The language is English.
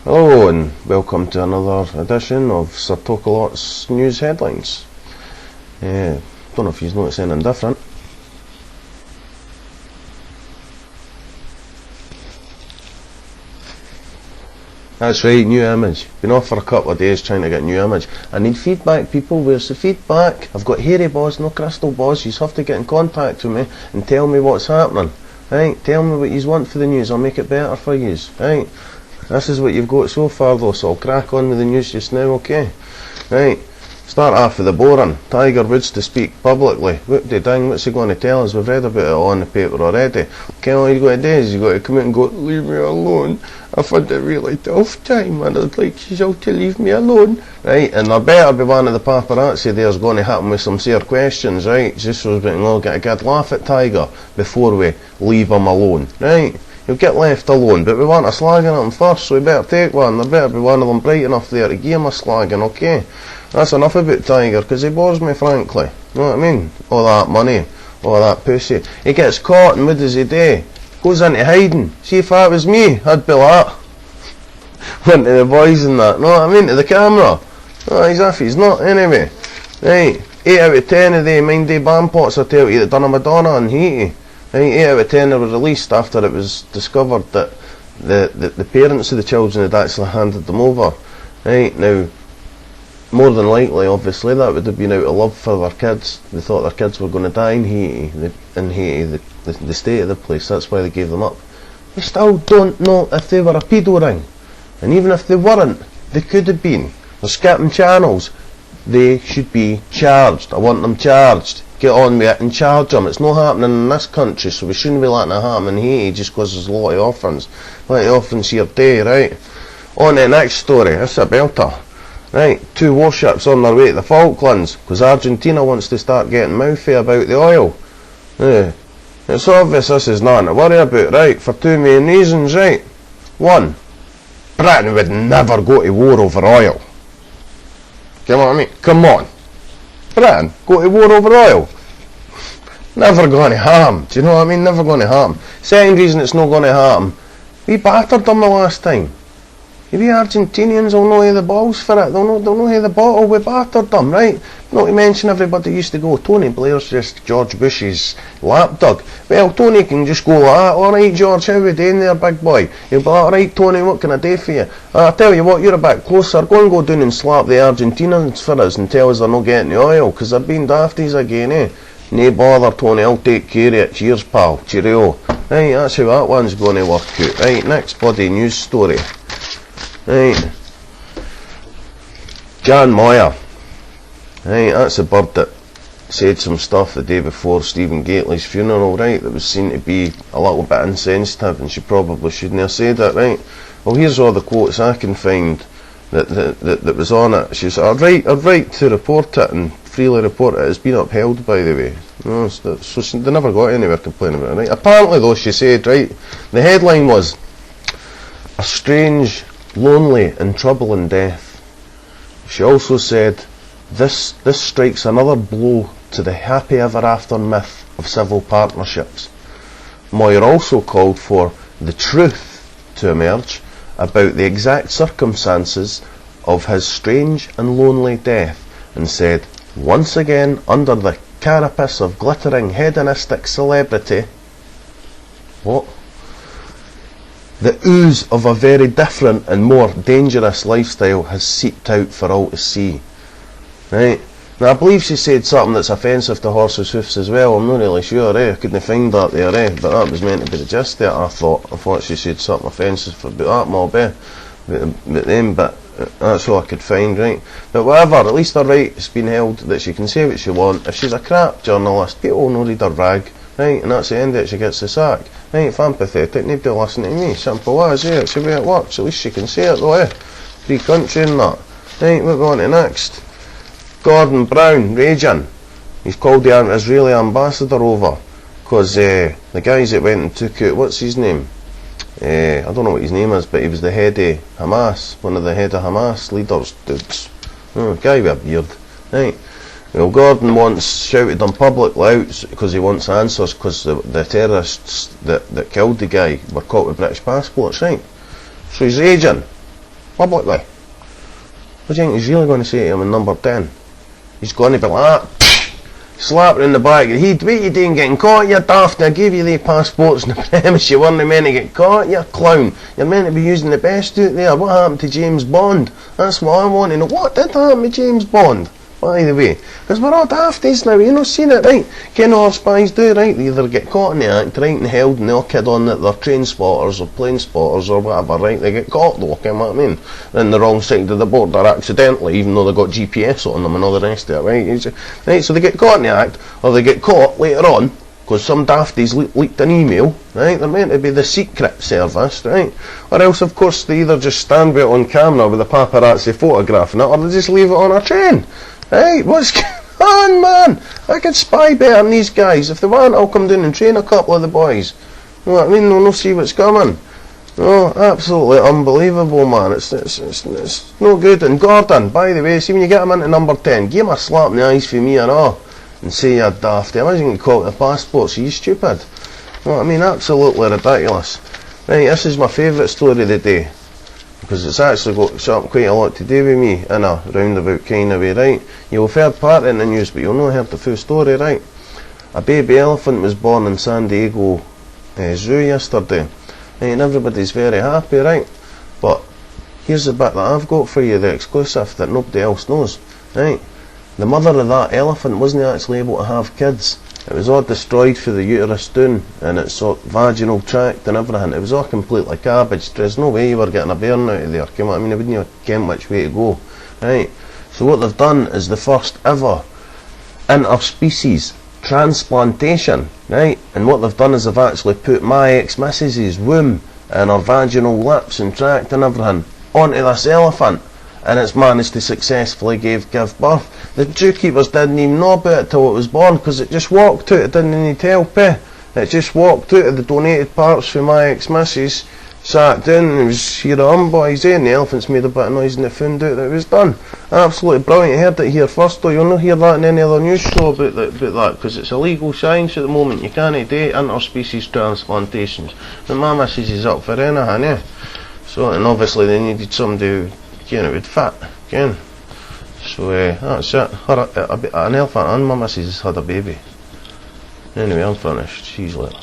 Hello and welcome to another edition of Sirtokalott's news headlines. Don't know if you've noticed anything different. That's right, new image. Been off for a couple of days trying to get a new image. I need feedback, people. Where's the feedback? I've got hairy balls, no crystal balls. You have to get in contact with me and tell me what's happening. Right? Tell me what you want for the news. I'll make it better for you. Right? This is what you've got so far though, so I'll crack on with the news just now, okay? Right, start off with the boring. Tiger Woods to speak publicly. Whoop-de-ding, what's he going to tell us? We've read about it on the paper already. Okay, all you've got to do is you've got to come out and go, leave me alone. I've had a really tough time and I'd like you all to leave me alone. Right, and there better be one of the paparazzi there's going to hit him with some serious questions, right? Just so we can all get a good laugh at Tiger before we leave him alone, right? He'll get left alone, but we want a slagging at him first, so we better take one. There better be one of them bright enough there to give him a slagging, okay? That's enough about Tiger, because he bores me, frankly. You know what I mean? All that money, all that pussy. He gets caught, and what does he do? Goes into hiding. See, if that was me, I'd be like that. Went to the boys and that, know what I mean? To the camera. Oh, he's off, he's not, anyway. Right, 8 out of 10 of the mindy bampots, I tell you, that done a Madonna and Haiti. Right, 8 out of 10 were released after it was discovered that the parents of the children had actually handed them over. Right, now, more than likely, obviously, that would have been out of love for their kids. They thought their kids were going to die in Haiti, the state of the place, that's why they gave them up. We still don't know if they were a pedo ring. And even if they weren't, they could have been. They're skipping channels. They should be charged. I want them charged. Get on with it and charge them. It's not happening in this country, so we shouldn't be letting it happen in Haiti just because there's a lot of orphans. A lot of orphans here today, right? On to the next story. This is a belter. Right, 2 warships on their way to the Falklands because Argentina wants to start getting mouthy about the oil. Yeah. It's obvious this is nothing to worry about, right? For 2 main reasons, right? 1, Britain would never go to war over oil. You know what I mean? Come on. Britain, go to war over oil. Never going to happen. Do you know what I mean? Never going to happen. Second reason it's not going to happen. We battered them the last time. We Argentinians will know the balls for it. They'll know the bottle. We battered them, right? Not to mention everybody used to go, Tony Blair's just George Bush's lapdog. Well, Tony can just go like that. Alright George, how we doing there, big boy? He'll be like, alright Tony, what can I do for you? I tell you what, you're a bit closer. Go and go down and slap the Argentinians for us and tell us they're not getting the oil, because they're being dafties again, eh? No bother Tony, I'll take care of it. Cheers pal, cheerio. Right, that's how that one's going to work out. Right, next bloody news story. Right, Jan Moyer. Right, that's a bird that said some stuff the day before Stephen Gately's funeral, right, that was seen to be a little bit insensitive, and she probably shouldn't have said it, right? Well, here's all the quotes I can find that was on it. She said, I'd write to report it and freely report it. It's been upheld, by the way. No, so they never got anywhere complaining about it, right? Apparently, though, she said, right, the headline was, a strange, lonely and troubling death. She also said, this strikes another blow to the happy ever after myth of civil partnerships. Moyer also called for the truth to emerge about the exact circumstances of his strange and lonely death, and said, once again under the carapace of glittering hedonistic celebrity, what? The ooze of a very different and more dangerous lifestyle has seeped out for all to see. Right? Now I believe she said something that's offensive to horses' hoofs as well. I'm not really sure, I couldn't find that there, but that was meant to be the gist there, I thought she said something offensive about that mob, but that's all I could find, right? But whatever, at least her right's been held that she can say what she wants. If she's a crap journalist, people will not read her rag, right? And that's the end of it, she gets the sack. Right, if I'm pathetic, nobody will listen to me. Simple as, it's the way it works. At least she can say it though, Free country and that. Right, what we on to next? Gordon Brown, raging. He's called the Israeli ambassador over because the guys that went and took out, what's his name? I don't know what his name is, but he was the head of Hamas, one of the head of Hamas leaders, dudes. Guy with a beard. Right. Well, Gordon once shouted them publicly out because he wants answers, because the terrorists that killed the guy were caught with British passports, right? So he's raging. publicly. What do you think he's really going to say to him in number 10? He's going to be like that, slap her in the back of the head. What are you doing getting caught, you daft? I gave you the passports on the premise, you weren't meant to get caught, you clown. You're meant to be using the best out there. What happened to James Bond? That's what I want to know. What did happen to James Bond, by the way? Because we're all dafties now, you know, seen it, right? Ken all spies do, right? They either get caught in the act, right, and held, and they all kid on that they're train spotters or plane spotters or whatever, right? They get caught though, you know what I mean? They're in the wrong side of the border accidentally, even though they got GPS on them and all the rest of it, right? Right, so they get caught in the act, or they get caught later on, because some dafties leaked an email, right? They're meant to be the secret service, right? Or else, of course, they either just stand with it on camera with a paparazzi photographing it, or they just leave it on a train. Right, what's going on, man? I could spy better than these guys. If they want, I'll come down and train a couple of the boys. You know what I mean? They'll see what's coming. Oh, absolutely unbelievable, man. It's no good. And Gordon, by the way, see when you get him into number 10, give him a slap in the eyes for me and all, and say you're daft. Imagine getting caught with a passport, so you stupid. You know what I mean? Absolutely ridiculous. Right, this is my favourite story of the day, because it's actually got quite a lot to do with me in a roundabout kind of way, right? You'll have heard part in the news, but you'll not heard the full story, right? A baby elephant was born in San Diego Zoo yesterday, right, and everybody's very happy, right? But here's the bit that I've got for you, the exclusive that nobody else knows, right? The mother of that elephant wasn't actually able to have kids. It was all destroyed for the uterus down and its vaginal tract and everything. It was all completely cabbage. There's no way you were getting a bairn out of there. You know what I mean? I wouldn't have known which way to go. Right? So what they've done is the first ever interspecies transplantation. Right? And what they've done is they've actually put my ex-missus's womb and her vaginal lips and tract and everything onto this elephant. And it's managed to successfully give birth. The zookeepers didn't even know about it till it was born, because it just walked out. It didn't need help, It just walked out of the donated parts for my ex-missus, sat down, and it was here boys, and the elephants made a bit of noise and they found out that it was done. Absolutely brilliant. You heard it here first though. You'll not hear that in any other news show about that, because it's illegal science at the moment. You can't do interspecies transplantations. But my missus is up for anything, yeah. So, and obviously they needed somebody who, you know, would fit, again. So that's it. An elephant and my missus has had a baby. Anyway, I'm finished. See you later.